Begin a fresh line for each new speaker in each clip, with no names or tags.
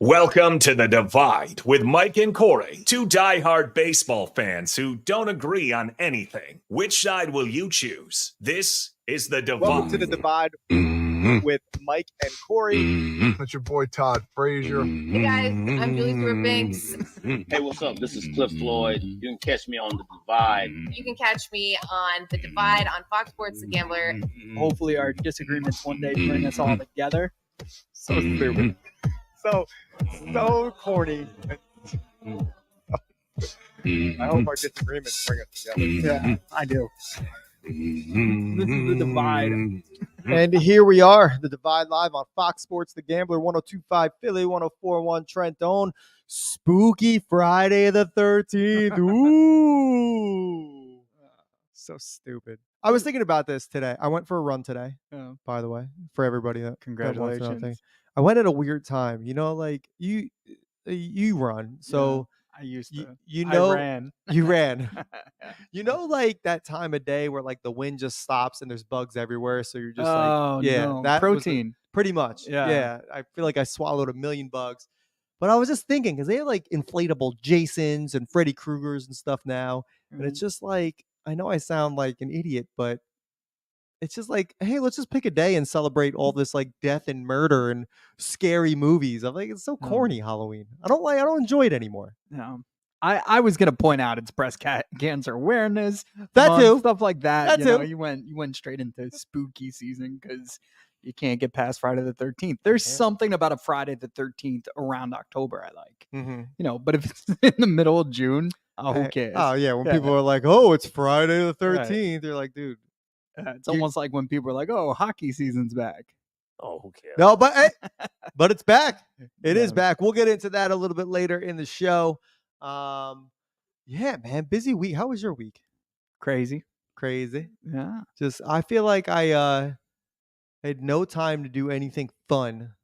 Welcome to The Divide with Mike and Corey, two diehard baseball fans who don't agree on anything. Which side will you choose? This is The Divide.
Welcome to The Divide with Mike and Corey.
That's your boy Todd Frazier.
Hey guys, I'm Julie Stewart-Banks.
Hey, what's up? This is Cliff Floyd. You can catch me on The Divide.
You can catch me on The Divide on Fox Sports The Gambler.
Hopefully our disagreements one day bring us all together.
So stupid. So corny. I hope our disagreements bring us together.
Yeah, I do. This is The Divide.
And here we are, The Divide live on Fox Sports The Gambler, 102.5 Philly, 104.1 Trenton. Spooky Friday the 13th. Ooh. So stupid. I was thinking about this today. I went for a run today, by the way, for everybody that
Congratulations.
I went at a weird time. You know, like you run. So
I used to.
I
ran.
You ran. You know, like that time of day where like the wind just stops and there's bugs everywhere. So you're just that
protein.
Pretty much. Yeah. I feel like I swallowed 1 million bugs. But I was just thinking, because they have like inflatable Jasons and Freddy Kruegers and stuff now.
Mm-hmm.
And it's just like, I know I sound like an idiot, but it's just like, hey, let's just pick a day and celebrate all this like death and murder and scary movies. I'm like, it's so corny, Halloween. I don't enjoy it anymore.
No. I was gonna point out it's breast cancer awareness.
That too.
Stuff like that.
That too.
You went straight into spooky season because you can't get past Friday the 13th. There's something about a Friday the 13th around October I like.
Mm-hmm.
But if it's in the middle of June, who cares?
Oh yeah, when people are like, oh, it's Friday the 13th, you're like, dude.
It's almost like when people are like, "Oh, hockey season's back."
Oh, who cares?
No, but it's back. It is back. We'll get into that a little bit later in the show. Yeah, man, busy week. How was your week?
Crazy.
Yeah. Just I feel like I had no time to do anything fun.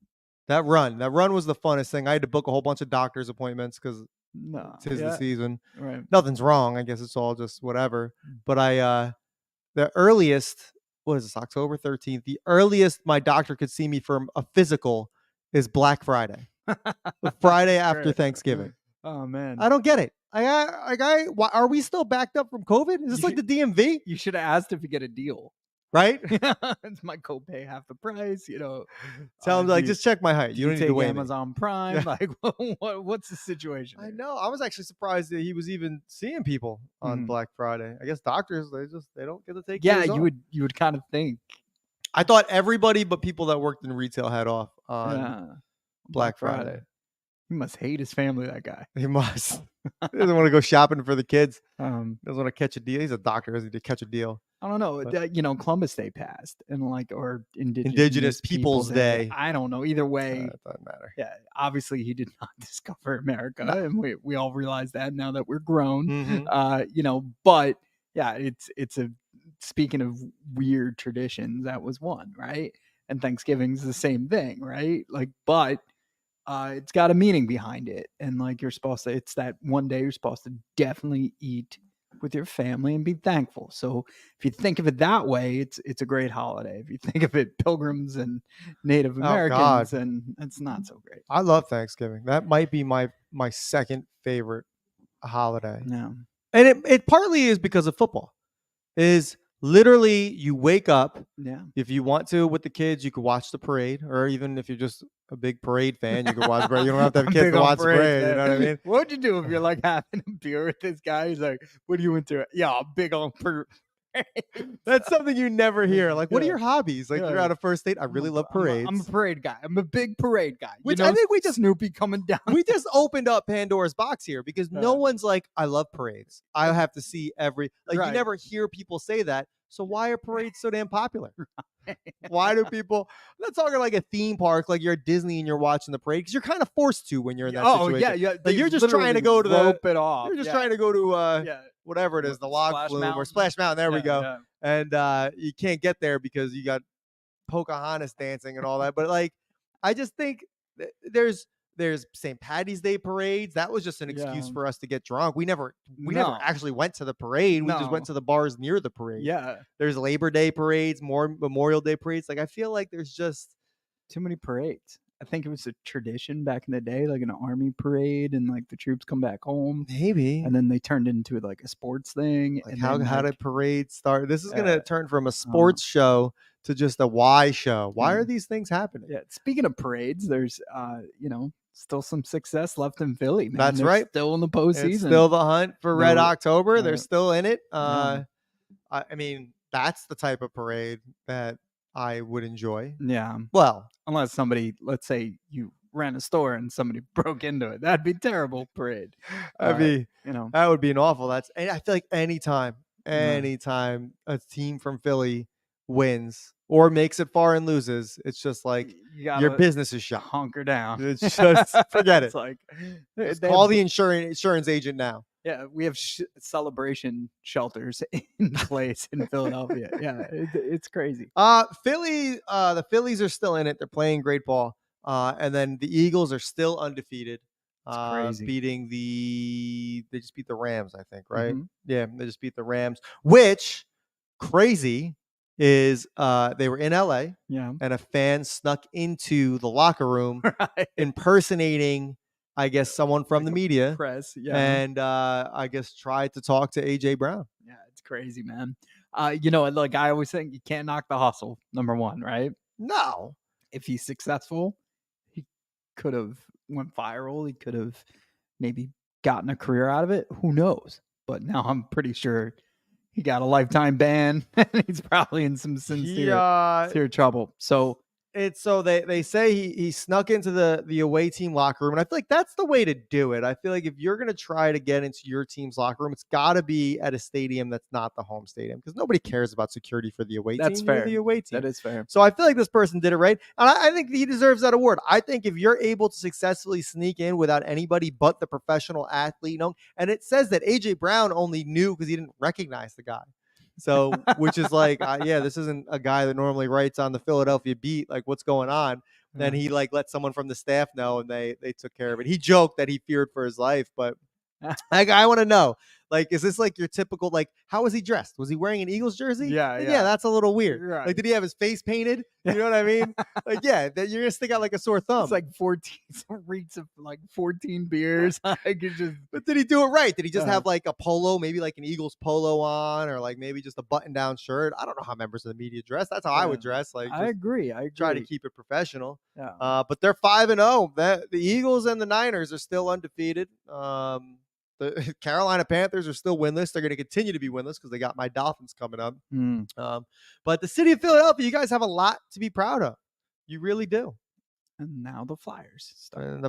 That run was the funnest thing. I had to book a whole bunch of doctor's appointments because tis the season.
Right.
Nothing's wrong. I guess it's all just whatever. But the earliest, what is this, October 13th? The earliest my doctor could see me for a physical is Black Friday. The Friday after Thanksgiving.
Oh, man.
I don't get it. Why, are we still backed up from COVID? Is this like the DMV?
You should have asked if you get a deal.
Right?
It's my copay half the price,
Tell them like, just check my height. You don't need to weigh
Amazon Prime.
Yeah.
Like, what's the situation?
I know. I was actually surprised that he was even seeing people on Black Friday. I guess doctors, they don't get to take.
Yeah, you would kind of think.
I thought everybody but people that worked in retail had off on Black Friday.
He must hate his family, that guy.
He must. He doesn't want to go shopping for the kids.
Doesn't
want to catch a deal. He's a doctor. Doesn't need to catch a deal.
I don't know. But, Columbus Day passed and or
Indigenous Peoples Day.
I don't know. Either way,
it doesn't matter.
Yeah, obviously he did not discover America, and we all realize that now that we're grown.
Mm-hmm.
But yeah, it's a speaking of weird traditions, that was one, right? And Thanksgiving's the same thing, right? But it's got a meaning behind it, and you're supposed to. It's that one day you're supposed to definitely eat with your family and be thankful. So if you think of it that way, it's a great holiday. If you think of it Pilgrims and Native Americans, and it's not so great.
I love Thanksgiving. That might be my second favorite holiday.
Yeah.
And it partly is because of football. Is literally you wake up.
Yeah.
If you want to with the kids, you could watch the parade, or even if you're just a big parade fan, you can watch the parade. You don't have to have kids to watch the parade. You know what I mean?
What would you do if you're having a beer with this guy? He's like, "What are you into?" Yeah, a big on parade.
That's something you never hear. What are your hobbies? You're at a first date. I really love parades.
I'm a parade guy. I'm a big parade guy.
Which I think we just
Snoopy coming down.
We just opened up Pandora's box here because no one's like, I love parades. I have to see every. You never hear people say that. So why are parades so damn popular? Why do people? I'm not talking like a theme park, like you're at Disney and you're watching the parade, because you're kind of forced to when you're in that situation.
Yeah.
You're just trying to go to
rope it off.
You're just trying to go to whatever it is, the log
Splash
flume
Mountain.
or Splash Mountain. There we go.
Yeah.
And you can't get there because you got Pocahontas dancing and all that. But I just think there's St. Patty's Day parades. That was just an excuse for us to get drunk. We never actually went to the parade. We just went to the bars near the parade.
Yeah.
There's Labor Day parades, more Memorial Day parades. I feel like there's just
too many parades. I think it was a tradition back in the day, like an army parade, and like the troops come back home,
Maybe.
and then they turned into like a sports thing.
Like
and
how
then,
how
like,
did parades start? This is gonna
uh,
turn from a sports show to just a why show. Why are
Yeah.
these things happening?
Yeah. Speaking of parades, there's still some success left in Philly, man.
That's
They're
right.
Still in the postseason.
It's still the hunt for Red
No,
October. They're still in it.
yeah.
I mean, that's the type of parade that I would enjoy.
Yeah.
Well,
Unless somebody, let's say you ran a store and somebody broke into it. That'd be terrible parade.
I mean, that would be an awful. And I feel like anytime a team from Philly wins or makes it far and loses, it's just like your business is shot.
Hunker down.
It's just forget
It's
it.
like
Just
they
call
have-
the insurance agent now.
Yeah, we have celebration shelters in place in Philadelphia. Yeah, it's crazy.
The Phillies are still in it. They're playing great ball. And then the Eagles are still undefeated.
Crazy.
They just beat the Rams, I think, right?
Mhm.
Yeah, they just beat the Rams, which crazy is they were in LA
Yeah.
and a fan snuck into the locker room
Right.
impersonating, I guess, someone from the media.
Press. Yeah.
And I guess tried to talk to AJ Brown.
Yeah, it's crazy, man. Like I always think you can't knock the hustle, number one, right?
No.
If he's successful, he could have went viral. He could have maybe gotten a career out of it. Who knows? But now I'm pretty sure he got a lifetime ban and he's probably in some sincere trouble. So
they say he snuck into the away team locker room, and I feel like that's the way to do it. I feel like if you're gonna try to get into your team's locker room, it's got to be at a stadium that's not the home stadium, because nobody cares about security for the away team.
That's fair.
You're the away team.
That is fair.
So I feel like this person did it right, and I think he deserves that award. I think if you're able to successfully sneak in without anybody but the professional athlete, and it says that AJ Brown only knew because he didn't recognize the guy. So, which is like, this isn't a guy that normally writes on the Philadelphia beat. Like, what's going on? Then he let someone from the staff know, and they took care of it. He joked that he feared for his life, but I want to know, is this like your typical, how was he dressed? Was he wearing an Eagles jersey?
Yeah.
That's a little weird.
Right.
Like, did he have his face painted? You know what I mean? That you're gonna stick out like a sore thumb.
It's like 14 reeks of 14 beers. But
did he do it right? Did he just have like a polo, maybe like an Eagles polo on, or like maybe just a button-down shirt? I don't know how members of the media dress. That's how I would dress.
I agree.
Try to keep it professional.
Yeah.
But they're 5-0. The Eagles and the Niners are still undefeated. The Carolina Panthers are still winless. They're going to continue to be winless because they got my Dolphins coming up. But the city of Philadelphia, you guys have a lot to be proud of. You really do.
And now the Flyers start.
And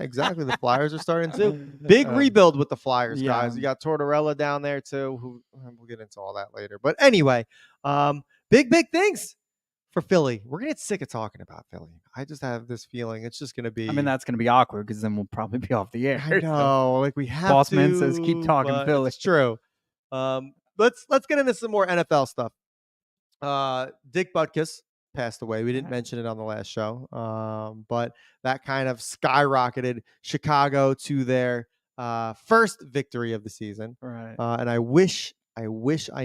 exactly. The Flyers are starting too. Big rebuild with the Flyers, guys. You got Tortorella down there too. We'll get into all that later. But anyway, big things for Philly. We're gonna get sick of talking about Philly. I just have this feeling it's just gonna be.
I mean, that's gonna be awkward because then we'll probably be off the air.
I know, we have
Bossman
to.
says keep talking Philly.
It's true. Let's get into some more NFL stuff. Dick Butkus passed away. We didn't mention it on the last show, but that kind of skyrocketed Chicago to their first victory of the season.
Right.
And I wish I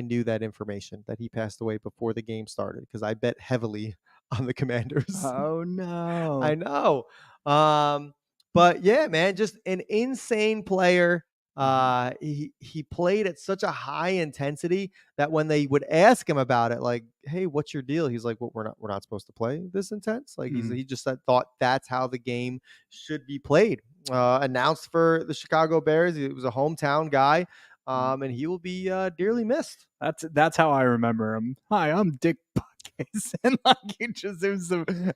knew that information, that he passed away before the game started, because I bet heavily on the Commanders.
Oh no.
I know. But yeah, man, just an insane player. He played at such a high intensity that when they would ask him about it, like, "Hey, what's your deal?" He's like, "Well, we're not supposed to play this intense." Like he just thought that's how the game should be played. Announced for the Chicago Bears. He was a hometown guy. And he will be dearly missed.
That's how I remember him. Hi, I'm Dick Butkus. And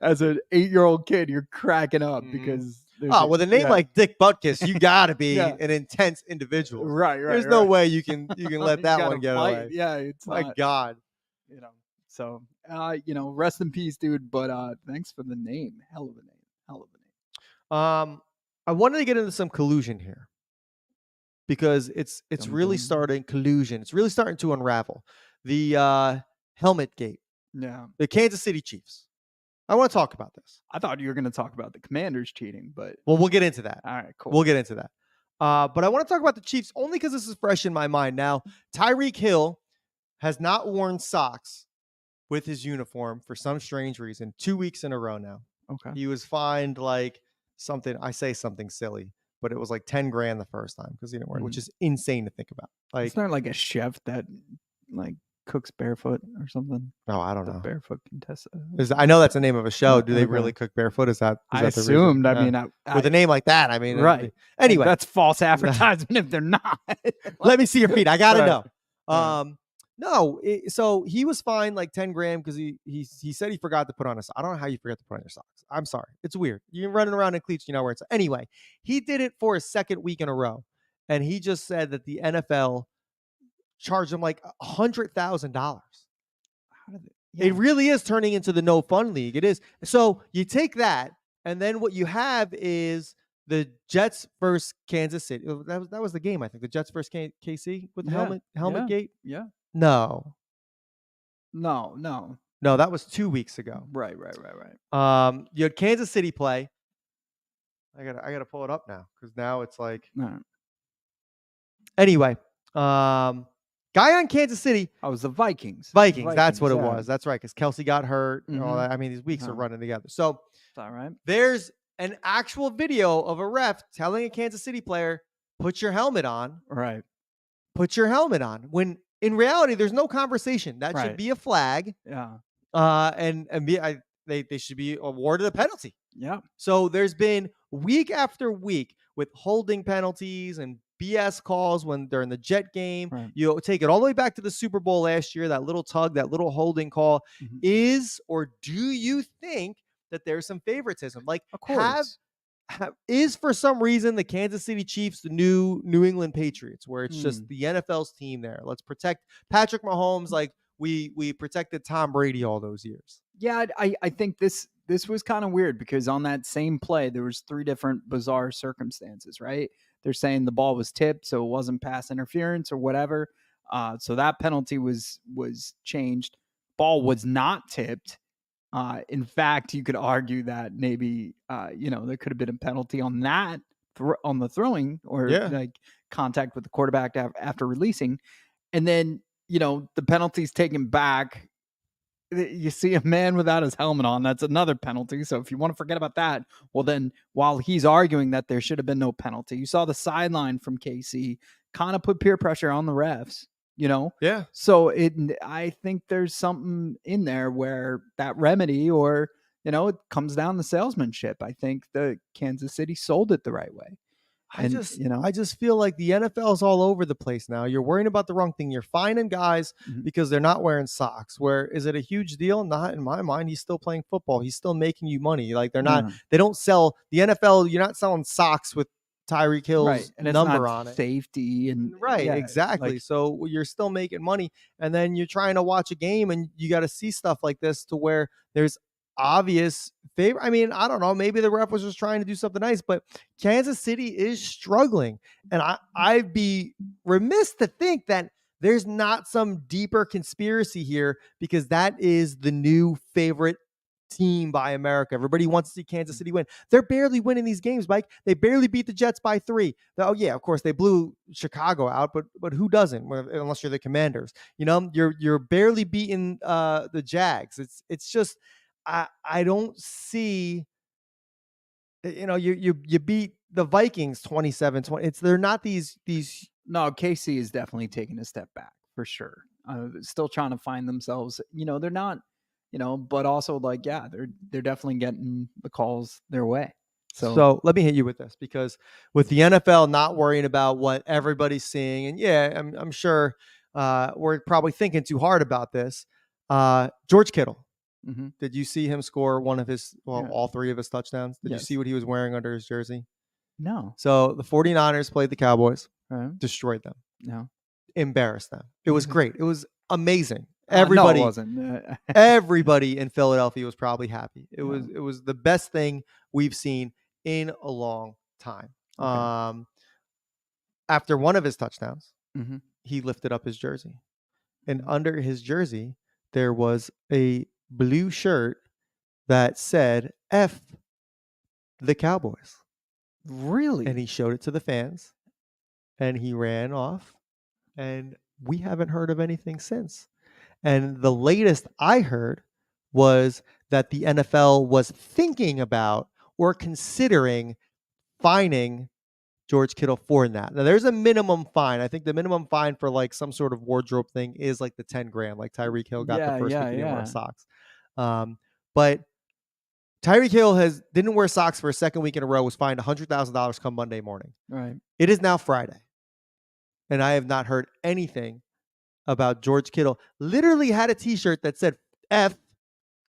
as an 8-year-old kid, you're cracking up because
with a name like Dick Butkus, you gotta be an intense individual.
Right.
There's no way you can let that one get away.
Yeah, it's
my God.
So rest in peace, dude. But thanks for the name. Hell of a name.
I wanted to get into some collusion here, because it's really starting collusion. It's really starting to unravel. The helmet gate.
Yeah.
The Kansas City Chiefs. I want to talk about this.
I thought you were going to talk about the Commanders cheating, but
we'll get into that.
All right, cool.
We'll get into that. But I want to talk about the Chiefs only because this is fresh in my mind. Now, Tyreek Hill has not worn socks with his uniform for some strange reason 2 weeks in a row now.
Okay.
He was fined like something. I say something silly, but it was like 10 grand the first time because he didn't wear it, which is insane to think about. Like,
It's not like a chef that like cooks barefoot or something.
no, I don't
The
know.
Barefoot Contessa.
I know that's the name of a show. Do they
Okay.
really cook barefoot? Is that
I
the reason?
assumed. I
Yeah.
mean,
With a name like that, I mean,
right.
Anyway,
that's false advertisement if they're not.
let me see your feet. I gotta
Right.
know.
Right.
No. So he was fined like 10 grand because he said he forgot to put on I don't know how you forget to put on your socks. I'm sorry. It's weird. You're running around in cleats, you know where it's. Anyway, he did it for a second week in a row, and he just said that the NFL charged him like $100,000.
How did
It really is turning into the no fun league. It is. So you take that, and then what you have is the Jets versus Kansas City. That was the game, I think. The Jets versus KC with the helmet gate.
Yeah.
No,
No.
that was 2 weeks ago.
Right.
You had Kansas City play. I gotta pull it up now because now it's like.
No.
Anyway, guy on Kansas City.
Oh, it was the Vikings.
That's what it
yeah.
was. That's right, because Kelsey got hurt and all that. I mean, these weeks are running together. So
It's all right.
there's an actual video of a ref telling a Kansas City player, put your helmet on.
Right.
Put your helmet on. When in reality, there's no conversation. That should be a flag.
Yeah.
They should be awarded a penalty.
Yeah.
So there's been week after week with holding penalties and BS calls when during the Jet game.
Right.
You take it all the way back to the Super Bowl last year, that little tug, that little holding call. Is or do you think that there's some favoritism? Like,
Of course.
is for some reason the Kansas City Chiefs the new New England Patriots, where it's just the NFL's team there? Let's protect Patrick Mahomes like we protected Tom Brady all those years.
Yeah, I think this was kind of weird because on that same play, there was 3 different bizarre circumstances, right? They're saying the ball was tipped, so it wasn't pass interference or whatever. So that penalty was changed. Ball was not tipped. In fact, you could argue that maybe there could have been a penalty on that on the throwing or like contact with the quarterback after releasing, and then the penalty's taken back. You see a man without his helmet on, that's another penalty. So if you want to forget about that, well, then while he's arguing that there should have been no penalty, you saw the sideline from KC kind of put peer pressure on the refs,
Yeah.
So I think there's something in there where that remedy or, it comes down to salesmanship. I think the Kansas City sold it the right way.
I just feel like the NFL's all over the place now. You're worrying about the wrong thing. You're fining guys because they're not wearing socks. Where is it a huge deal? Not in my mind. He's still playing football. He's still making you money. Like they're not. They don't sell the NFL. You're not selling socks with Tyreek Hill's number on it.
Safety and
exactly. So you're still making money, and then you're trying to watch a game, and you got to see stuff like this to where there's obvious favor. I mean, I don't know. Maybe the ref was just trying to do something nice, but Kansas City is struggling. And I'd be remiss to think that there's not some deeper conspiracy here because that is the new favorite team by America. Everybody wants to see Kansas City win. They're barely winning these games, Mike. They barely beat the Jets by 3. Oh yeah, of course they blew Chicago out, but who doesn't? Unless you're the Commanders. You're barely beating the Jags. It's just I don't see, you beat the Vikings 27-20. They're not these.
No, KC is definitely taking a step back for sure. Still trying to find themselves. They're not, but also they're definitely getting the calls their way.
So let me hit you with this because with the NFL not worrying about what everybody's seeing, and I'm sure we're probably thinking too hard about this. George Kittle. Did you see him score all 3 of his touchdowns? Did you see what he was wearing under his jersey?
No.
So the 49ers played the Cowboys, destroyed them.
No.
Embarrassed them. It was great. It was amazing. Everybody
no, it wasn't.
Everybody in Philadelphia was probably happy. It was the best thing we've seen in a long time. Okay. After one of his touchdowns, he lifted up his jersey. And under his jersey, there was a blue shirt that said F the Cowboys.
Really?
And he showed it to the fans and he ran off and we haven't heard of anything since. And the latest I heard was that the NFL was thinking about or considering fining George Kittle for that. Now, there's a minimum fine. I think the minimum fine for like some sort of wardrobe thing is like the 10 grand, like Tyreek Hill got the first week he didn't wear socks. But Tyreek Hill didn't wear socks for a second week in a row, was fined $100,000 come Monday morning.
Right.
It is now Friday. And I have not heard anything about George Kittle. Literally had a t-shirt that said F.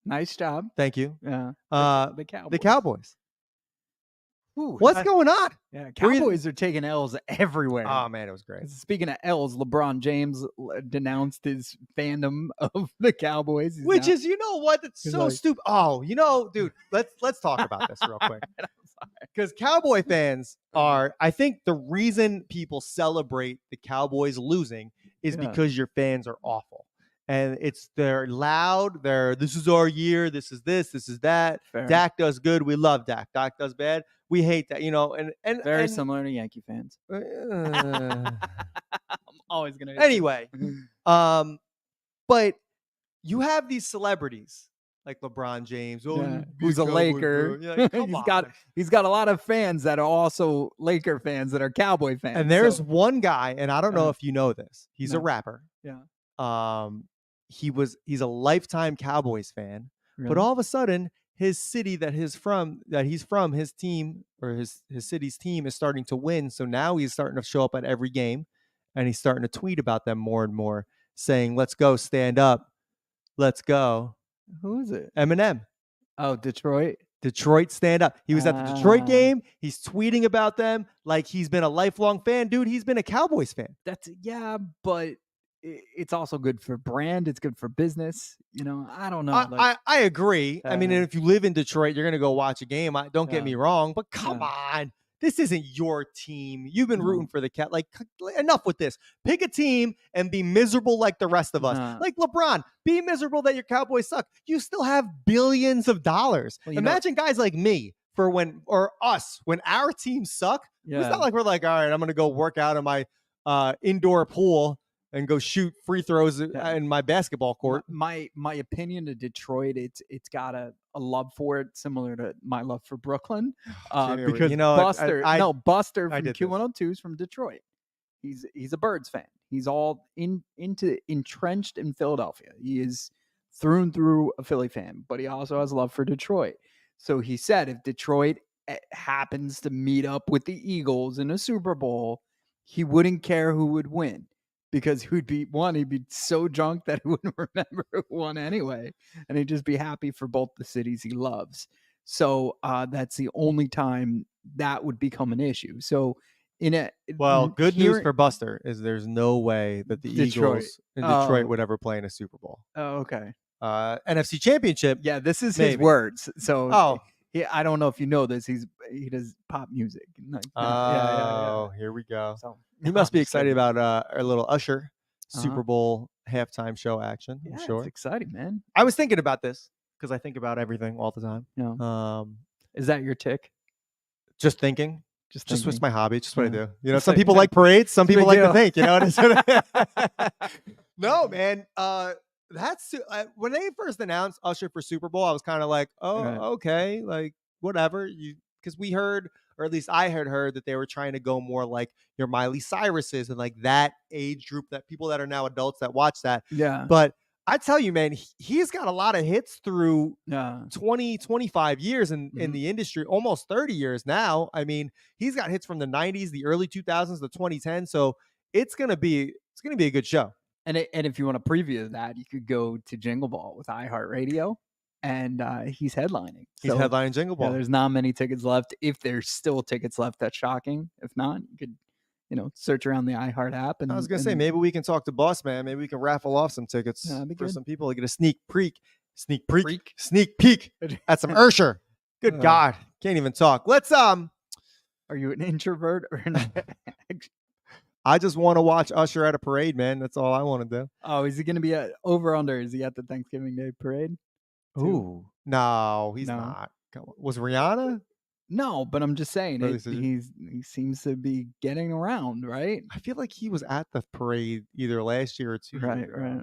Nice job.
Thank you.
Yeah.
The
Cowboys.
Cowboys.
Ooh,
What's going on?
Yeah, Cowboys are taking L's everywhere.
Oh, man, it was great.
Speaking of L's, LeBron James denounced his fandom of the Cowboys.
Which is, you know what? It's so stupid. Oh, you know, dude, let's talk about this real quick. Because Cowboy fans are, I think the reason people celebrate the Cowboys losing is because your fans are awful. And they're loud. This is our year. This is this. This is that.
Fair.
Dak does good. We love Dak. Dak does bad. We hate that. You know, and
very similar to Yankee fans. I'm always gonna.
Anyway, but you have these celebrities like LeBron James,
who's a Laker. He's got a lot of fans that are also Laker fans that are Cowboy fans.
And there's one guy, and I don't know if you know this. He's a rapper.
Yeah.
He's a lifetime Cowboys fan, but all of a sudden his city that he's from, his team or his city's team is starting to win. So now he's starting to show up at every game, and he's starting to tweet about them more and more, saying, "Let's go, stand up, let's go."
Who is it?
Eminem.
Oh, Detroit.
Detroit, stand up. He was at the Detroit game. He's tweeting about them like he's been a lifelong fan. Dude, he's been a Cowboys fan.
But it's also good for brand. It's good for business. You know, I don't know.
I agree. I mean, if you live in Detroit, you're going to go watch a game. Don't get me wrong, but come on. This isn't your team. You've been rooting for the Cat. Like, enough with this. Pick a team and be miserable like the rest of us. Like LeBron, be miserable that your Cowboys suck. You still have billions of dollars. Well, imagine guys like me or us when our teams suck. It's not like we're like, all right, I'm going to go work out in my indoor pool and go shoot free throws in my basketball court.
My opinion of Detroit, it's got a love for it, similar to my love for Brooklyn. Because Buster from Q102 is from Detroit. He's a Birds fan. He's all entrenched in Philadelphia. He is through and through a Philly fan, but he also has love for Detroit. So he said if Detroit happens to meet up with the Eagles in a Super Bowl, he wouldn't care who would win. Because he'd be so drunk that he wouldn't remember who won anyway. And he'd just be happy for both the cities he loves. So that's the only time that would become an issue. So
good news for Buster is there's no way that the Eagles in Detroit would ever play in a Super Bowl.
Oh, okay.
NFC Championship.
Yeah, this is his words. So I don't know if you know this. He does pop music.
Here we go. So, he must be excited about our little Usher Super Bowl halftime show action. I'm sure.
It's exciting, man.
I was thinking about this because I think about everything all the time.
Yeah. Is that your tick?
Just thinking. Just what's my hobby. Just what I do. You know, some people like parades. Some people like to think. You know what I'm saying? No, man. That's when they first announced Usher for Super Bowl, I was kind of like, okay, like whatever. Because we heard, or at least I had heard, that they were trying to go more like your Miley Cyruses and like that age group, that people that are now adults that watch that.
Yeah.
But I tell you, man, he's got a lot of hits through 20, 25 years in the industry, almost 30 years now. I mean, he's got hits from the 90s, the early 2000s, the 2010s. So it's gonna be a good show.
And if you want to preview that, you could go to Jingle Ball with iHeartRadio, and he's headlining.
He's headlining Jingle Ball.
There's not many tickets left. If there's still tickets left, that's shocking. If not, you could, search around the iHeart app. And
I was gonna say, maybe we can talk to Boss Man. Maybe we can raffle off some tickets for some people to get a sneak peek at some Usher. Good God, can't even talk. Let's
Are you an introvert or an?
I just want to watch Usher at a parade, man. That's all I want to do.
Oh, is he going to be over under? Is he at the Thanksgiving Day parade?
Ooh, no, he's not. Was Rihanna?
No, but I'm just saying he seems to be getting around, right?
I feel like he was at the parade either last year or 2 years ago.
Right.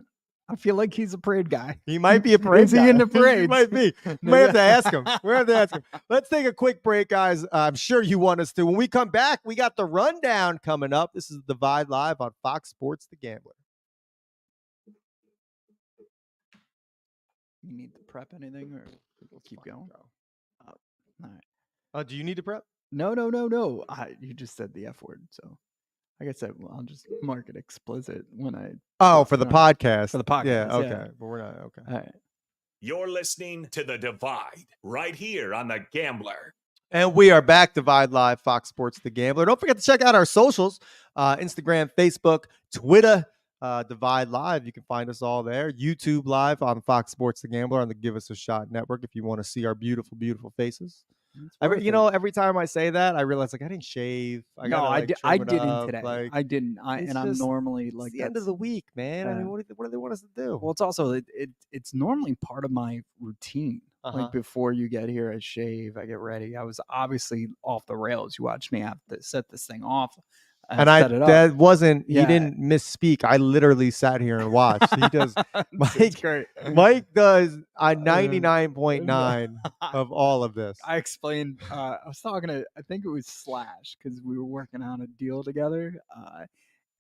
I feel like he's a parade guy.
He might be a parade
Is he
guy.
into
He
parades?
might be. We might have to ask him. We have to ask him. Let's take a quick break, guys. I'm sure you want us to. When we come back, we got the rundown coming up. This is The Divide Live on Fox Sports The Gambler.
You need to prep anything, or we'll keep going? All right.
Oh, do you need to prep?
No. You just said the F word, so like I said, well, I'll just mark it explicit when I.
Oh, for the podcast.
For the podcast.
Yeah, okay.
Yeah.
But we're not okay.
All right.
You're listening to The Divide right here on The Gambler.
And we are back, Divide Live, Fox Sports The Gambler. Don't forget to check out our socials, Instagram, Facebook, Twitter, Divide Live. You can find us all there. YouTube Live on Fox Sports The Gambler on the Give Us a Shot network if you want to see our beautiful, beautiful faces. Every time I say that, I realize like I didn't shave.
I
trim it
didn't
up,
today.
like,
I didn't. And I'm normally
it's
like
the end of the week, man. I mean, what do they want us to do?
Well, it's also it's normally part of my routine.
Uh-huh.
Like before you get here, I shave, I get ready. I was obviously off the rails. You watched me have to set this thing off.
And that wasn't, he didn't misspeak. I literally sat here and watched. He does, Mike does a 99.9 of all of this.
I explained, I was talking to, I think it was Slash, because we were working on a deal together.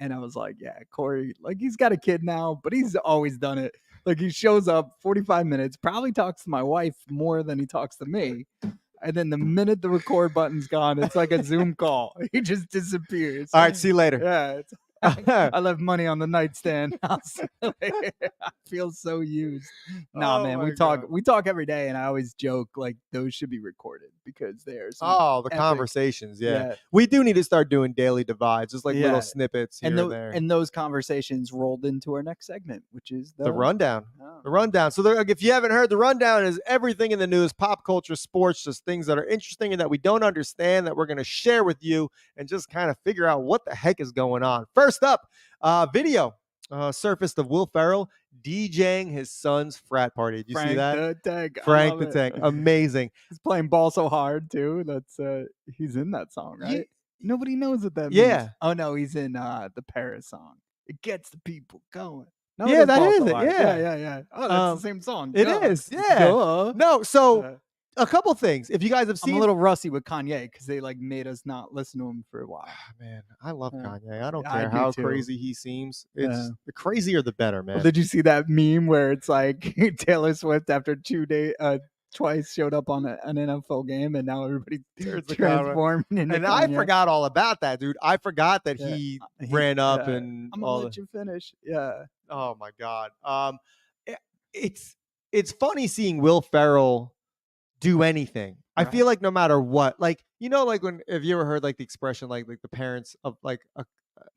And I was like, yeah, Corey, like he's got a kid now, but he's always done it. Like he shows up 45 minutes, probably talks to my wife more than he talks to me. And then the minute the record button's gone, it's like a Zoom call. He just disappears.
All right, see you later.
Yeah. I left money on the nightstand. I feel so used. Nah, man, we talk every day, and I always joke like those should be recorded because there's
the conversations. Yeah. We do need to start doing daily divides, just like little snippets here and there.
And those conversations rolled into our next segment, which is
the rundown. The rundown. So if you haven't heard, the rundown is everything in the news, pop culture, sports, just things that are interesting and that we don't understand that we're going to share with you and just kind of figure out what the heck is going on. First up, video surfaced of Will Ferrell DJing his son's frat party. Did you see that? Frank the Tank. Amazing.
He's playing ball so hard too. That's he's in that song, right? Nobody knows what that means.
Yeah.
Oh no, he's in the Paris song. It gets the people going. No,
yeah, that is
so
it.
hard.
Yeah.
Yeah. Oh, that's the same song.
It is. Yeah. No, so a couple things. If you guys have seen,
I'm a little rusty with Kanye because they like made us not listen to him for a while.
Man, I love Kanye. I don't care how crazy he seems. It's the crazier the better, man.
Well, did you see that meme where it's like Taylor Swift after twice showed up on an NFL game and now everybody transformed into
and
Kanye?
I forgot all about that, dude. I forgot that he ran up and
I'm gonna let you finish. Yeah.
Oh my God. It's funny seeing Will Ferrell do anything. Right. I feel like no matter what, like, you know, like have you ever heard like the expression, like the parents of like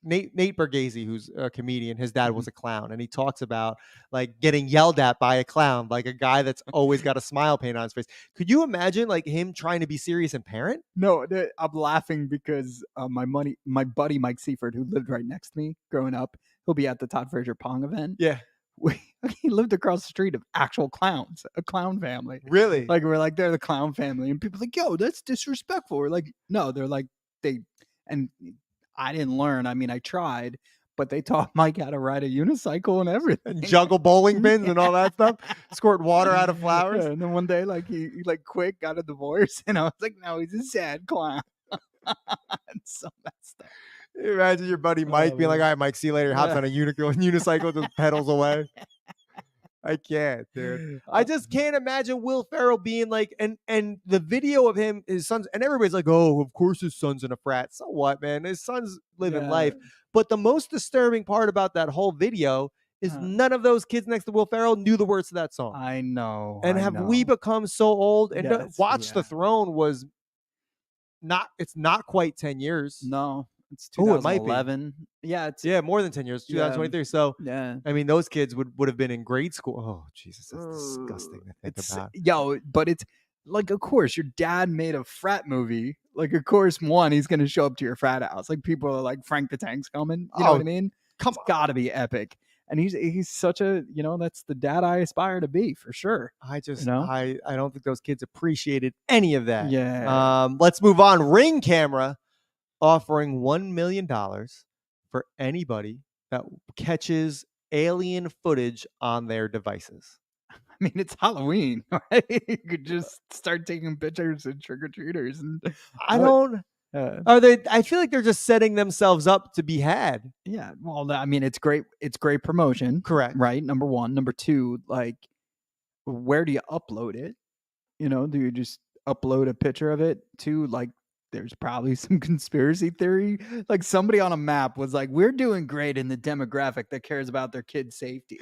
Nate Bargatze, who's a comedian, his dad was a clown, and he talks about like getting yelled at by a clown, like a guy that's always got a smile paint on his face. Could you imagine like him trying to be serious and parent?
No, I'm laughing because my buddy Mike Seifert, who lived right next to me growing up, he'll be at the Todd Frazier Pong event.
Yeah.
He lived across the street of actual clowns, a clown family.
Really?
Like we're like, they're the clown family, and people are like, yo, that's disrespectful. We're like, no, they're like and I didn't learn. I mean, I tried, but they taught Mike how to ride a unicycle and everything,
and juggle bowling pins and all that stuff, squirt water out of flowers.
Yeah, and then one day, like he like quit, got a divorce, and I was like, no, he's a sad clown. And so that stuff.
Imagine your buddy Mike being like, all right, Mike, see you later. Hops on a unicycle, just pedals away. I can't, dude. I just can't imagine Will Ferrell being like, and the video of him, his son's, and everybody's like, oh, of course his son's in a frat. So what, man? His son's living life. But the most disturbing part about that whole video is none of those kids next to Will Ferrell knew the words to that song.
I know.
And we become so old? And Watch the Throne was not, it's not quite 10 years.
No. It's 2011.
It might be.
Yeah, it's
more than 10 years. 2023. So
yeah,
I mean, those kids would have been in grade school. Oh, Jesus, that's disgusting to think about.
Yo, but it's like, of course, your dad made a frat movie. Like, of course, he's gonna show up to your frat house. Like, people are like, Frank the Tank's coming. You know what I mean? It's gotta be epic. And he's such a, that's the dad I aspire to be for sure.
I just, I don't think those kids appreciated any of that.
Yeah.
Let's move on. Ring Camera offering $1 million for anybody that catches alien footage on their devices.
I mean, it's Halloween, right? You could just start taking pictures of trick-or-treaters and
I don't. Are they? I feel like they're just setting themselves up to be had.
yeah, well, I mean, it's great promotion.
Correct.
Right? Number one. Number two, like, where do you upload it? You know, do you just upload a picture of it to, like, there's probably some conspiracy theory. Like, somebody on a map was like, we're doing great in the demographic that cares about their kids' safety.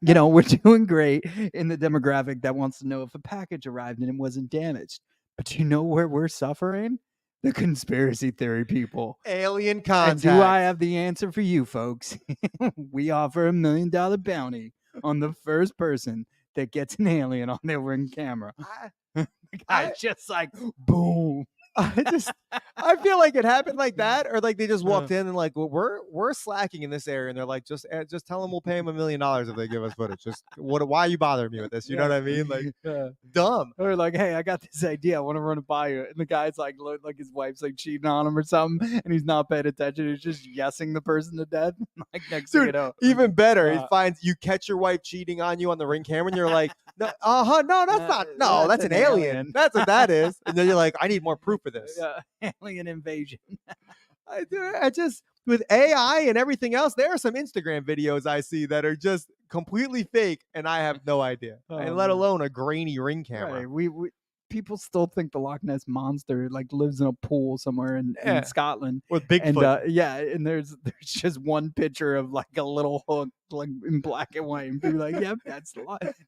You know, we're doing great in the demographic that wants to know if a package arrived and it wasn't damaged. But you know where we're suffering? The conspiracy theory people.
Alien
And
contact.
do I have the answer for you, folks? We offer $1 million bounty on the first person that gets an alien on their ring camera. I just like, boom.
I feel like it happened like that, or like they just walked in and like, well, we're slacking in this area, and they're like, just tell them we'll pay them $1 million if they give us footage. Just why are you bothering me with this? You know what I mean? Like, dumb.
Or like, hey, I got this idea. I want to run it by you. And the guy's like, look, like his wife's like cheating on him or something, and he's not paying attention. He's just yesing the person to death. Like next thing you know,
even better, he finds you catch your wife cheating on you on the ring camera, and you're like, no, no, that's not. No, that's an alien. That's what that is. And then you're like, I need more proof of this.
Alien invasion.
I just with AI and everything else, there are some Instagram videos I see that are just completely fake, and I have no idea, and let alone a grainy ring camera.
Right. We people still think the Loch Ness monster like lives in a pool somewhere in Scotland
with Bigfoot.
And and there's just one picture of like a little hook like in black and white, and people are like, yep,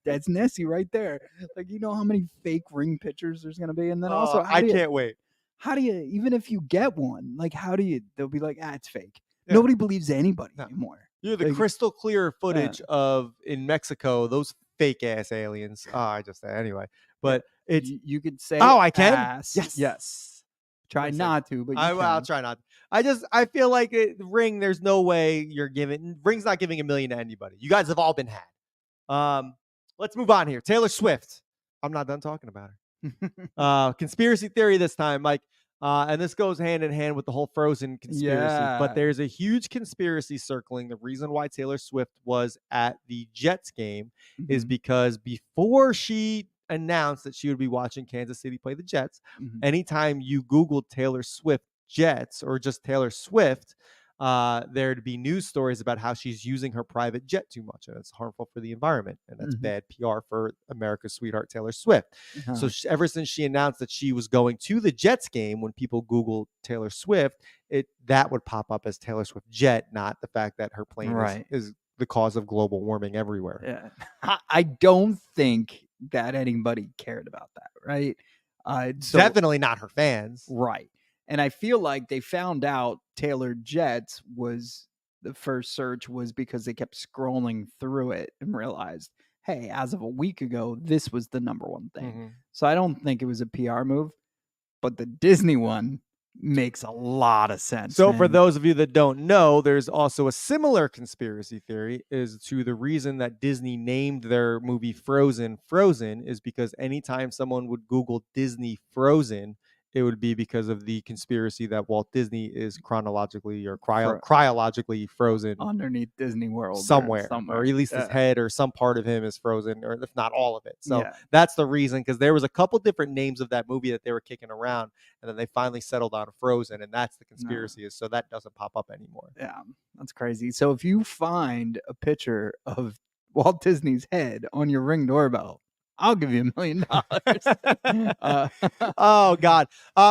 that's Nessie right there. Like, you know how many fake ring pictures there's gonna be, and then also
I can't wait.
How do you, even if you get one, like, they'll be like, it's fake. Yeah. Nobody believes anybody anymore.
You're the crystal clear footage of in Mexico, those fake ass aliens. Anyway, but it's,
you could say,
I can.
Ass. Yes. Try not to, but
I'll try not to. I feel like Ring, there's no way Ring's not giving $1 million to anybody. You guys have all been had. Let's move on here. Taylor Swift. I'm not done talking about her. Conspiracy theory this time, Mike, and this goes hand in hand with the whole Frozen conspiracy, but there's a huge conspiracy circling the reason why Taylor Swift was at the Jets game is because before she announced that she would be watching Kansas City play the Jets, anytime you Googled Taylor Swift Jets or just Taylor Swift, there'd be news stories about how she's using her private jet too much, and it's harmful for the environment, and that's bad PR for America's sweetheart Taylor Swift. So ever since she announced that she was going to the Jets game, when people Google Taylor Swift, that would pop up as Taylor Swift jet, not the fact that her plane is the cause of global warming everywhere.
Yeah, I don't think that anybody cared about that, right?
Definitely not her fans,
right? And I feel like they found out Taylor Jets was the first search was because they kept scrolling through it and realized, hey, as of a week ago, this was the number one thing. So I don't think it was a PR move, but the Disney one makes a lot of sense.
So for those of you that don't know, there's also a similar conspiracy theory is to the reason that Disney named their movie Frozen is because anytime someone would Google Disney Frozen, it would be because of the conspiracy that Walt Disney is chronologically or cryologically frozen
underneath Disney World
somewhere, or at least his head or some part of him is frozen, or if not all of it. So that's the reason, because there was a couple different names of that movie that they were kicking around, and then they finally settled on Frozen, and that's the conspiracy is so that doesn't pop up anymore.
Yeah, that's crazy. So if you find a picture of Walt Disney's head on your Ring doorbell, I'll give you $1 million.
Oh, God.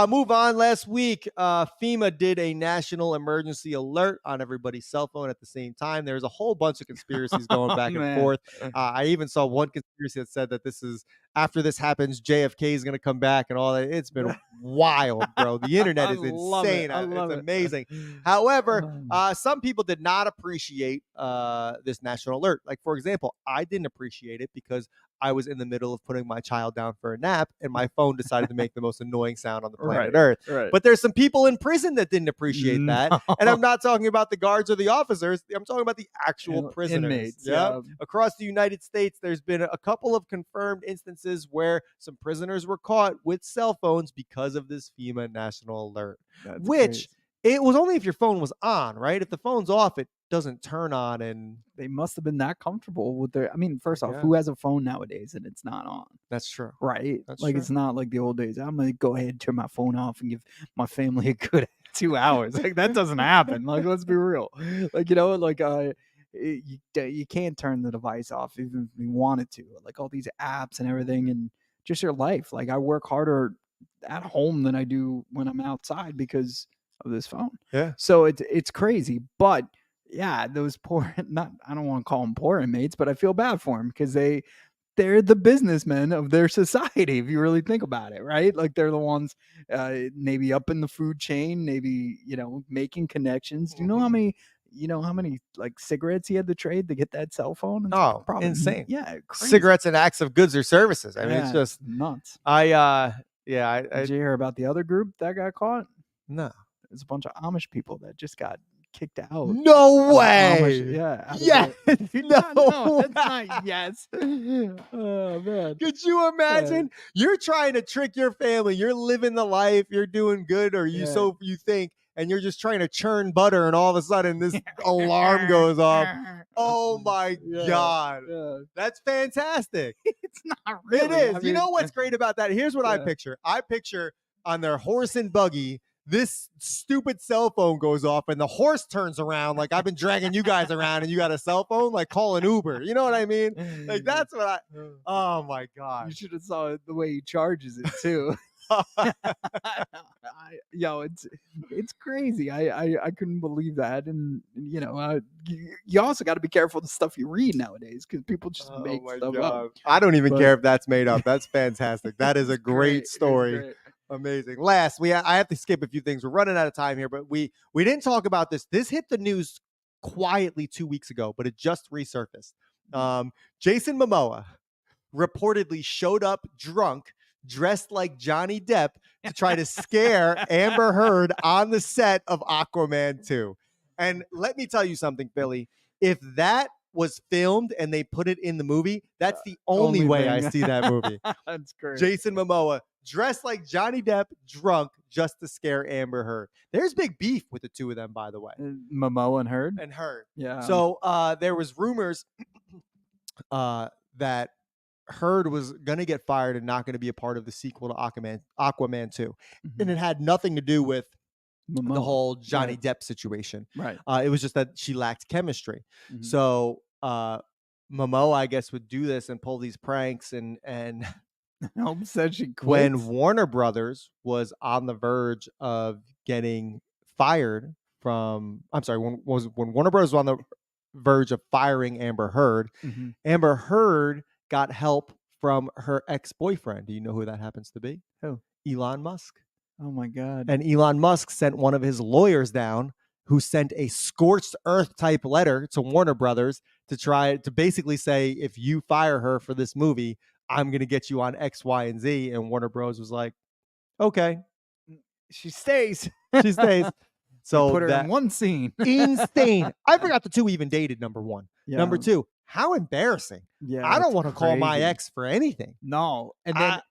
Move on. Last week, FEMA did a national emergency alert on everybody's cell phone at the same time. There's a whole bunch of conspiracies going back and forth. I even saw one conspiracy that said that this is, after this happens, JFK is going to come back and all that. It's been wild, bro. The internet is insane. It's amazing. However, some people did not appreciate this national alert. Like, for example, I didn't appreciate it because I was in the middle of putting my child down for a nap, and my phone decided to make the most annoying sound on the planet Earth.
Right.
But there's some people in prison that didn't appreciate that. And I'm not talking about the guards or the officers. I'm talking about the actual prisoners.
Inmates,
Across the United States, there's been a couple of confirmed instances where some prisoners were caught with cell phones because of this FEMA national alert. It was only if your phone was on, right? If the phone's off, it doesn't turn on. And
They must have been that comfortable with their. I mean, first off,
guess.
who has a phone nowadays and it's not on?
that's true.
Right?
That's
Like
true.
it's not like the old days. I'm gonna go ahead and turn my phone off and give my family a good 2 hours. Like that doesn't happen. Like let's be real. Like you can't turn the device off even if you wanted to. Like all these apps and everything, and just your life. Like I work harder at home than I do when I'm outside because of this phone.
Yeah.
So it's crazy, but yeah, those poor not I don't want to call them poor inmates, but I feel bad for them because they're the businessmen of their society, if you really think about it, right? Like they're the ones maybe up in the food chain, maybe, making connections. Do you know how many like cigarettes he had to trade to get that cell phone? It's
Oh,
probably
insane.
Yeah, crazy.
Cigarettes and acts of goods or services. I mean, it's
Yeah,
just
nuts.
I
Did you hear about the other group that got caught?
no.
There's a bunch of Amish people that just got kicked out.
No way.
Amish, yeah. out of
Yes.
the-
No
that's not yes. Oh man.
Could you imagine? You're trying to trick your family. You're living the life. You're doing good, or you
Yeah.
you think, and you're just trying to churn butter, and all of a sudden this alarm goes off. Oh my
Yeah,
God,
yeah.
that's fantastic.
It's not really.
It is.
I
You
mean,
know what's great about that? Here's what I
Yeah.
picture. I picture on their horse and buggy, this stupid cell phone goes off and the horse turns around like I've been dragging you guys around and you got a cell phone, like call an Uber. You know what I mean? Like that's what I oh my
You
gosh.
should have saw the way he charges it too. It's crazy. I couldn't believe that, and you also got to be careful the stuff you read nowadays because people just make stuff up.
I don't even
But-
care if that's made up. That's fantastic. That is a
It's
great
It's
story.
great.
Amazing. Last, I have to skip a few things. We're running out of time here, but we didn't talk about this. This hit the news quietly 2 weeks ago, but it just resurfaced. Jason Momoa reportedly showed up drunk, dressed like Johnny Depp to try to scare Amber Heard on the set of Aquaman 2. And let me tell you something, Billy. If that was filmed and they put it in the movie, that's the only way I
thing.
see that movie.
That's great.
Jason Momoa dressed like Johnny Depp, drunk, just to scare Amber Heard. There's big beef with the two of them, by the way,
Momoa and Heard.
and Heard.
Yeah.
So there was rumors that Heard was going to get fired and not going to be a part of the sequel to Aquaman 2. And it had nothing to do with the
Momoa.
whole Johnny
Right.
Depp situation.
Right.
It was just that she lacked chemistry.
Mhm.
So Momoa, I guess, would do this and pull these pranks and
Holmes said she quit.
when Warner Brothers was on the verge of getting fired from, when Warner Brothers was on the verge of firing Amber Heard,
Mhm.
Amber Heard got help from her ex-boyfriend. Do you know who that happens to be?
Who?
Elon Musk.
Oh my God.
And Elon Musk sent one of his lawyers down who sent a scorched earth type letter to Warner Brothers to try to basically say, if you fire her for this movie, I'm going to get you on X, Y, and Z. And Warner Bros. Was like, okay,
She stays.
she stays. So
put her
that
in one scene.
insane. I forgot the two even dated, number one.
Yeah.
Number two, how embarrassing.
Yeah,
I don't
it's
want to call my
crazy.
ex for anything.
No. And then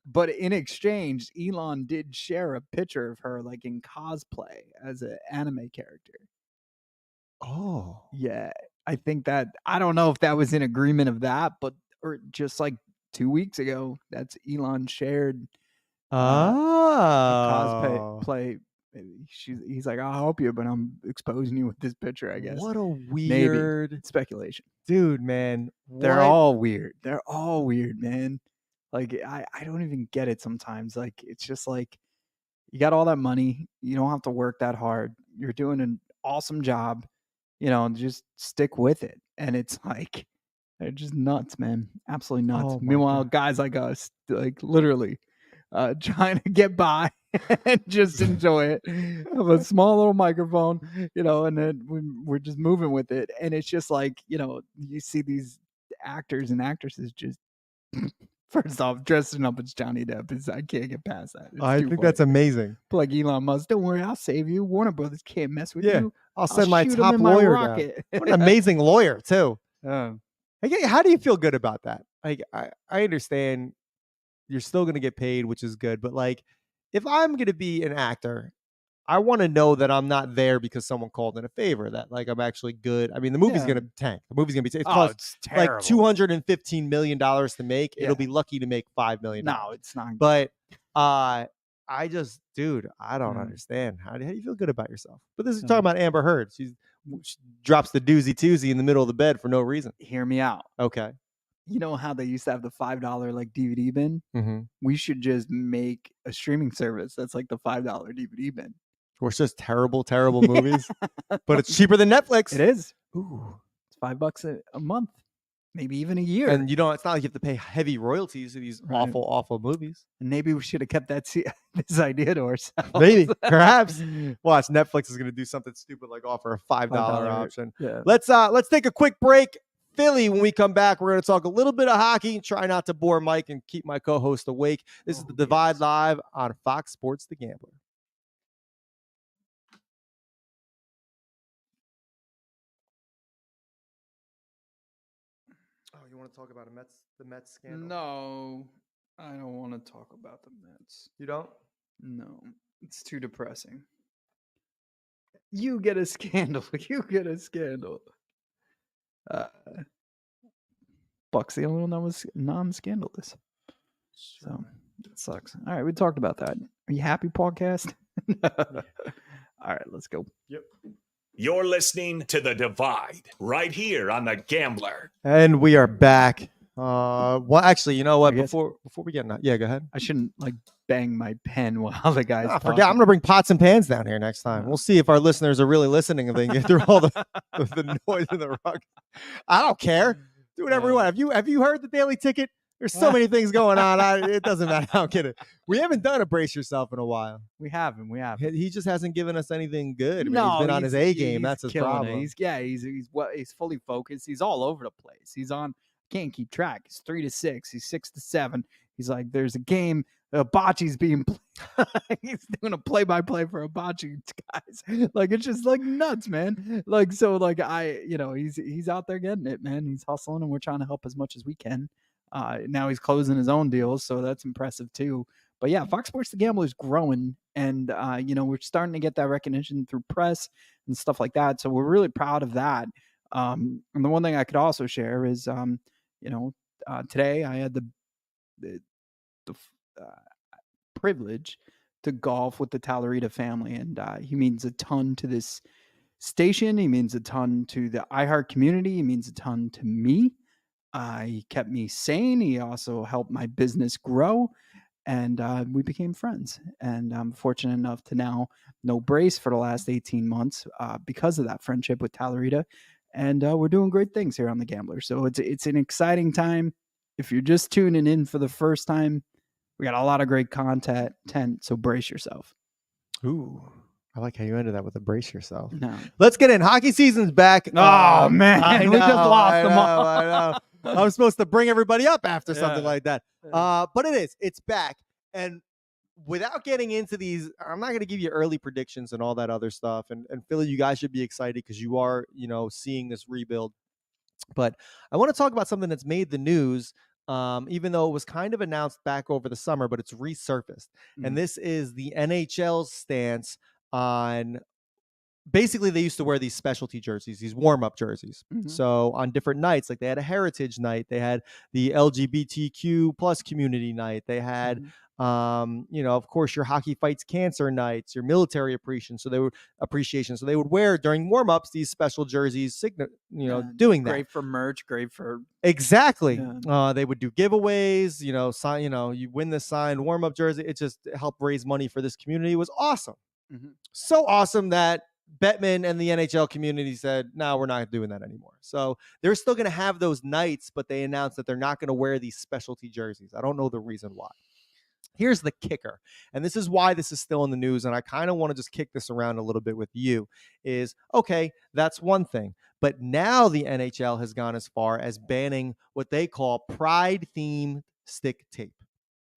but in exchange, Elon did share a picture of her like in cosplay as an anime character.
Oh.
Yeah. I think that I don't know if that was in agreement of that, but or just like 2 weeks ago, that's Elon shared
Oh.
cosplay. He's like, I'll help you, but I'm exposing you with this picture, I guess.
What a weird
Speculation.
dude, man.
They're
What?
all weird. They're all weird, man. Like I don't even get it sometimes. Like it's just like you got all that money, you don't have to work that hard. You're doing an awesome job, just stick with it. And it's like they're just nuts, man. Absolutely nuts.
Oh my
Meanwhile,
God.
guys like us, like literally trying to get by and just enjoy it. Have a small little microphone, and then we're just moving with it. And it's just like, you see these actors and actresses just first off dressing up as Johnny Depp I can't get past that. It's
I
too
think that's
funny.
amazing.
Like Elon Musk, don't worry, I'll save you. Warner Brothers can't mess with
Yeah,
you.
I'll send my
shoot 'em
top
in my
lawyer down.
rocket.
What an amazing lawyer, too.
Um,
Like, how do you feel good about that? Like, I understand you're still going to get paid, which is good. But like, if I'm going to be an actor, I want to know that I'm not there because someone called in a favor, that like I'm actually good. I mean, the movie's
Yeah.
going to tank. The movie's going to be, it
Oh,
costs
it's
like
terrible.
$215 million to make.
Yeah.
It'll be lucky to make $5 million.
No, it's not.
But I just, dude, I don't
Mm.
understand. How do you feel good about yourself? But this is
Yeah.
talking about Amber Heard. She drops the doozy in the middle of the bed for no reason.
Hear me out.
Okay.
You know how they used to have the $5 like DVD bin?
Mm-hmm.
We should just make a streaming service that's like the $5 DVD bin.
Or it's just terrible movies, but it's cheaper than Netflix.
It is.
Ooh.
It's $5 a month, maybe even a year.
And it's not like you have to pay heavy royalties to these
Right.
awful movies.
And maybe we should have kept that this idea to ourselves.
Maybe, perhaps. Watch, Netflix is going to do something stupid like offer a $5 option.
Yeah.
Let's take a quick break. Philly, when we come back, we're going to talk a little bit of hockey. Try not to bore Mike and keep my co-host awake. This is The Divide Live on Fox Sports The Gambler. Oh, you want to talk about the Mets scandal?
No, I don't want to talk about the Mets.
You don't?
No, it's too depressing. You get a scandal. You get a scandal. Buck's the only one that was non-scandalous. So it sucks. All right, we talked about that. Are you happy, podcast? All right, let's go.
Yep.
You're listening to The Divide right here on The Gambler.
And we are back. Well, actually, you know what?
I guess-
Before we get go ahead.
I shouldn't like bang my pen while the guys.
I forget. I'm gonna bring pots and pans down here next time. We'll see if our listeners are really listening and they can get through all the noise in the rug. I don't care. Do whatever you want. Have you heard the Daily Ticket? There's so many things going on. It doesn't matter. I don't get it. We haven't done a brace yourself in a while.
We haven't.
He just hasn't given us anything good. I mean,
No,
he's been on his A game.
he's
That's his
killing
problem.
it. He's fully focused. He's all over the place. He's on. Can't keep track. He's 3-6. He's 6-7. He's like, there's a game. Bocce's being played. He's doing a play-by-play for a bocce, guys. Like, it's just like nuts, man. Like, so like he's out there getting it, man. He's hustling, and we're trying to help as much as we can. Now he's closing his own deals, so that's impressive too. But yeah, Fox Sports The Gambler is growing, and we're starting to get that recognition through press and stuff like that. So we're really proud of that. And the one thing I could also share is, today I had the privilege to golf with the Tallarita family, and he means a ton to this station. He means a ton to the iHeart community. He means a ton to me. He kept me sane. He also helped my business grow, and we became friends. And I'm fortunate enough to now know Brace for the last 18 months because of that friendship with Tallarita. And we're doing great things here on The Gambler. So it's an exciting time. If you're just tuning in for the first time, we got a lot of great content, so brace yourself.
Ooh, I like how you ended that with a brace yourself.
No.
Let's get in. Hockey season's back.
Oh, man. We just lost them all.
I know. I'm supposed to bring everybody up after something like that. But it's back. And without getting into these, I'm not going to give you early predictions and all that other stuff. And Philly, you guys should be excited because you are, seeing this rebuild. But I want to talk about something that's made the news, even though it was kind of announced back over the summer, but it's resurfaced. And this is the NHL's stance on, basically they used to wear these specialty jerseys, these warm-up jerseys. So on different nights, like they had a heritage night, they had the LGBTQ plus community night, they had of course, your hockey fights cancer nights, your military appreciation. So they would wear during warm-ups these special jerseys, doing that.
Great for merch, great for
exactly.
Yeah.
They would do giveaways, sign, you win this signed warm-up jersey. It just helped raise money for this community. It was awesome. So awesome that Bettman and the NHL community said, no, we're not doing that anymore. So they're still going to have those nights, but they announced that they're not going to wear these specialty jerseys. I don't know the reason why. Here's the kicker, and this is why this is still in the news, and I kind of want to just kick this around a little bit with you, is, okay, that's one thing, but now the NHL has gone as far as banning what they call pride-themed stick tape.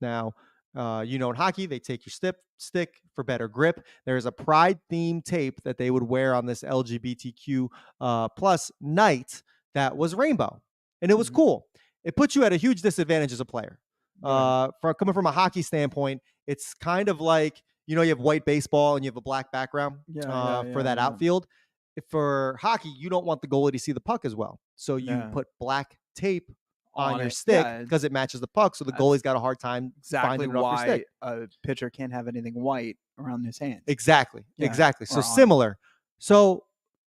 Now, in hockey, they take your stick for better grip. There's a pride-themed tape that they would wear on this LGBTQ plus night that was rainbow, and it was cool. It puts you at a huge disadvantage as a player. Coming from a hockey standpoint, it's kind of like, you know, you have white baseball and you have a black background for that
yeah.
outfield. For hockey, you don't want the goalie to see the puck as well. So you put black tape on your
it.
stick
Yeah,
because it matches the puck. So the
that's
goalie's got a hard time
exactly
finding it off your
why
stick.
a pitcher can't have anything white around his hands.
Exactly.
Yeah,
Exactly. So
or on.
similar. So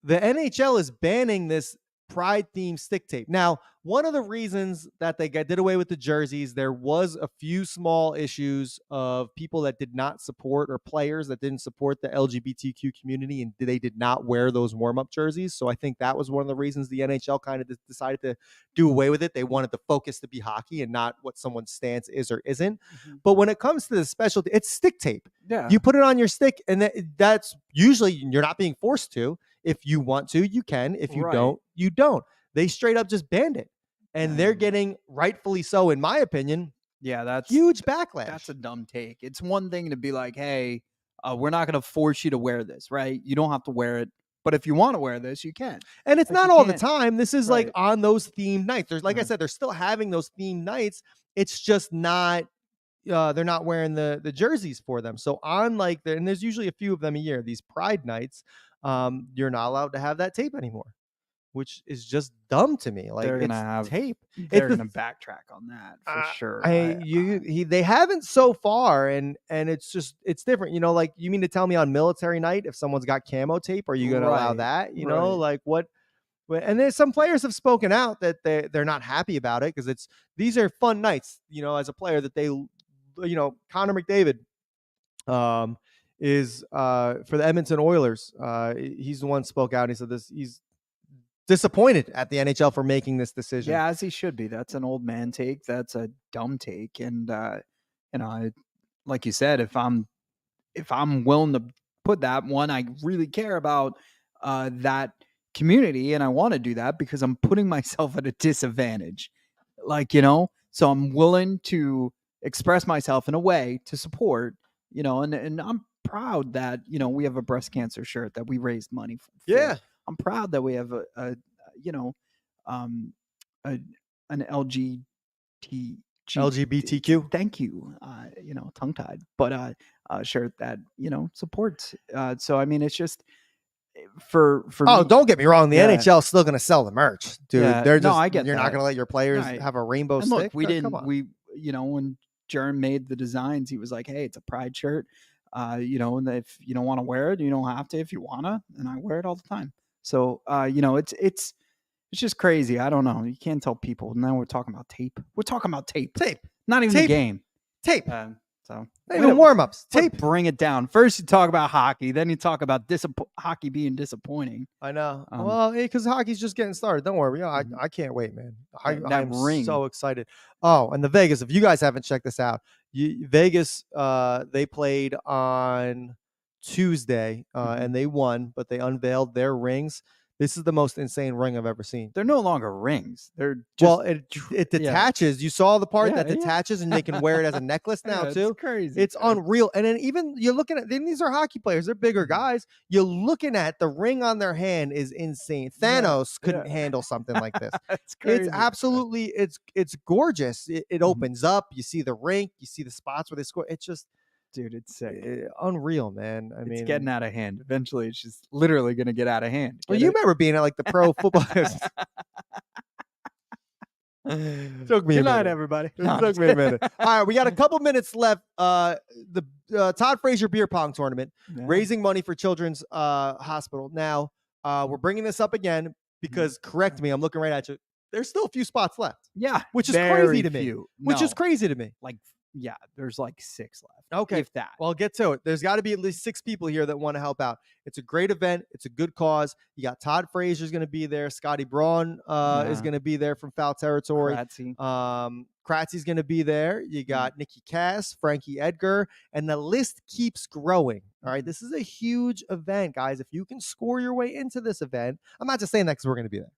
the NHL is banning this pride themed stick tape. Now, one of the reasons that they did away with the jerseys, there was a few small issues of people that did not support, or players that didn't support the LGBTQ community, and they did not wear those warm-up jerseys. So I think that was one of the reasons the NHL kind of decided to do away with it. They wanted the focus to be hockey and not what someone's stance is or isn't. But when it comes to the specialty, it's stick tape.
Yeah.
You put it on your stick, and that's usually, you're not being forced to. If you want to, you can. If you don't, you don't. They straight up just banned it. And they're getting, rightfully so, in my opinion,
that's
huge backlash.
That's a dumb take. It's one thing to be like, hey, we're not going to force you to wear this, right? You don't have to wear it. But if you want to wear this, you can.
And it's
Like,
not all the time. This is like
Right.
on those themed nights. There's, like I
Right.
said, they're still having those themed nights. It's just not, they're not wearing the jerseys for them. So on like, and there's usually a few of them a year, these pride nights, you're not allowed to have that tape anymore, which is just dumb to me. Like,
They're
it's
gonna have
tape.
They're
It's
going to backtrack on that for sure.
they haven't so far, and it's different. You know, like, you mean to tell me on military night, if someone's got camo tape, are you going to allow
Right,
that? You know,
right.
like what? And there's some players have spoken out that they're not happy about it, because these are fun nights. You know, as a player, that they, you know, Connor McDavid, is for the Edmonton Oilers. He's the one spoke out. And he said he's disappointed at the NHL for making this decision.
Yeah, as he should be. That's an old man take. That's a dumb take. And you know, like you said, if I'm willing to put that one, I really care about that community, and I want to do that because I'm putting myself at a disadvantage. Like, you know, so I'm willing to express myself in a way to support, you know, and I'm proud that, you know, we have a breast cancer shirt that we raised money for.
Yeah.
I'm proud that we have a you know, an
LGBTQ.
Thank you. You know, tongue tied, but shirt that, you know, supports. So I mean, it's just for me.
Don't get me wrong. The
Yeah.
NHL is still going to sell the merch, dude.
Yeah,
They're
no,
just,
I get
you're not
that.
going to let your players
Right.
have a rainbow
And
stick.
look, we
Come
didn't.
on.
We, you know, when Jaron made the designs, he was like, "Hey, it's a pride shirt. You know, and if you don't want to wear it, you don't have to. If you wanna, and I wear it all the time. So, you know, it's just crazy. I don't know. You can't tell people. Now we're talking about tape. We're talking about tape.
Tape.
Not even
Tape.
the game.
Tape.
So
Not even warm-ups.
Tape.
Tape.
Bring it down. First, you talk about hockey. Then you talk about hockey being disappointing.
I know.
Um,
Well, because hockey's just getting started. Don't worry. I can't wait, man.
That
I'm
ring.
so excited. Oh, and the Vegas. If you guys haven't checked this out, Vegas, they played on Tuesday, and they won, but they unveiled their rings. This is the most insane ring I've ever seen.
They're no longer rings. They're just,
it detaches. You saw the part that
Yeah.
detaches, and they can wear it as a necklace now
yeah,
too.
It's crazy.
It's unreal. And then even you're looking at, then these are hockey players. They're bigger guys. You're looking at the ring on their hand is insane. Thanos couldn't handle something like this.
It's crazy.
It's absolutely, it's gorgeous. It opens up. You see the rink. You see the spots where they score. It's just,
dude, it's sick.
unreal, man. I
It's
mean,
getting out of hand. Eventually, it's just literally going to get out of hand.
well,
Get
you
it?
remember being at like the pro football. Took me
Good
a
night,
minute.
everybody.
It took me a minute. All right, we got a couple minutes left. The Todd Frazier beer pong tournament,
Yeah.
raising money for Children's Hospital. Now, we're bringing this up again because, correct me, I'm looking right at you. There's still a few spots left,
Yeah,
which is
very
crazy to me.
few.
Which is
No,
crazy to me.
Like, yeah, there's like 6 left.
Okay.
If that.
Well, I'll get to it. There's got to be at least 6 people here that want to help out. It's a great event. It's a good cause. You got Todd Frazier's going to be there. Scotty Braun is going to be there from Foul Territory.
Kratzy.
Kratzy's going to be there. You got Nikki Cass, Frankie Edgar, and the list keeps growing. All right. This is a huge event, guys. If you can score your way into this event, I'm not just saying that because we're going to be there.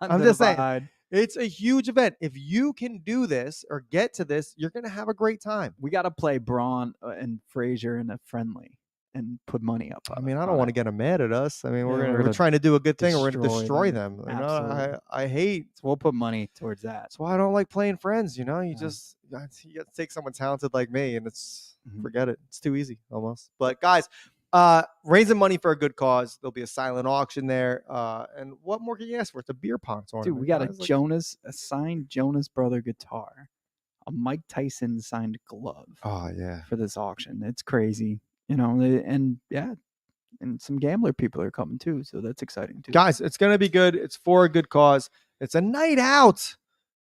I'm just saying. It's a huge event. If you can do this or get to this, you're going to have a great time.
We got to play Braun and Frazier in a friendly and put money up.
I mean, I don't want to get them mad at us. I mean,
Yeah,
we're trying to do a good thing. We're going to
destroy
destroy
them.
them. You know,
Absolutely.
I hate.
So we'll put money towards that.
That's why I don't like playing friends. You know, you
Yeah.
just you got to take someone talented like me, and it's Forget it. It's too easy almost. But guys, raising money for a good cause. There'll be a silent auction there. And what more can you ask for? It's a beer pong tournament.
Dude, we got
guys.
a signed Jonas Brother guitar, a Mike Tyson signed glove.
Oh yeah.
For this auction. It's crazy, and some gambler people are coming too, so that's exciting too.
Guys, it's gonna be good. It's for a good cause. It's a night out.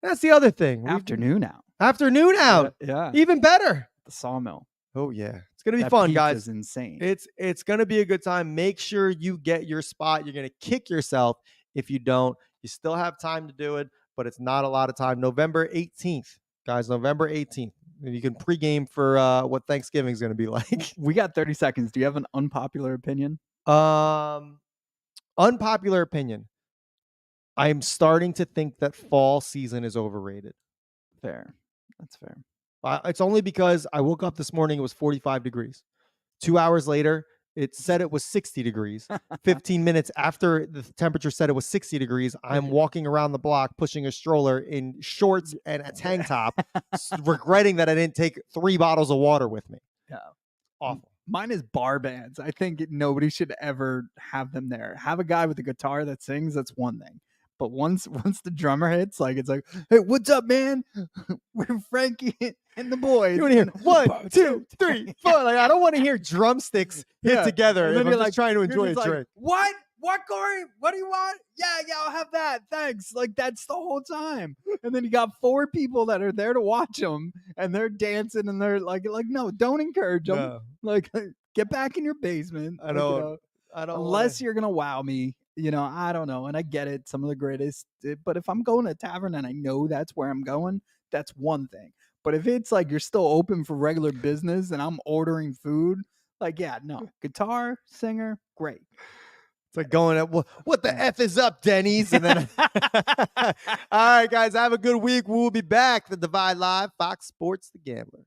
That's the other thing.
Afternoon out.
Afternoon out.
Yeah.
Even better.
The Sawmill.
Oh yeah. It's gonna be
That
fun,
pizza's
guys.
insane.
It's gonna be a good time. Make sure you get your spot. You're gonna kick yourself if you don't. You still have time to do it, but it's not a lot of time. November 18th, guys. November 18th. And you can pregame for what Thanksgiving is gonna be like.
We got 30 seconds. Do you have an unpopular opinion?
Unpopular opinion. I am starting to think that fall season is overrated.
Fair. That's fair.
It's only because I woke up this morning, it was 45 degrees. 2 hours later, it said it was 60 degrees. 15 minutes after the temperature said it was 60 degrees, I'm walking around the block pushing a stroller in shorts and a tank top, regretting that I didn't take 3 bottles of water with me.
Yeah.
Awful.
Mine is bar bands. I think nobody should ever have them there. Have a guy with a guitar that sings, that's one thing. But once the drummer hits, it's like, hey, what's up, man? We're Frankie and the boys.
You want to hear 1, 2, 3, 4? I don't want to hear drumsticks hit together.
And then
If I'm
you're
just trying to enjoy a
just
drink.
What? What, Corey? What do you want? Yeah, I'll have that. Thanks. That's the whole time. And then you got 4 people that are there to watch them, and they're dancing, and they're like, no, don't encourage them.
No.
Get back in your basement.
I don't.
Unless you're gonna wow me. I don't know. And I get it. Some of the greatest. But if I'm going to a tavern and I know that's where I'm going, that's one thing. But if it's you're still open for regular business and I'm ordering food, no. Guitar, singer, great.
It's like going at what the F is up, Denny's? And then all right, guys, have a good week. We'll be back. The Divide Live, Fox Sports The Gambler.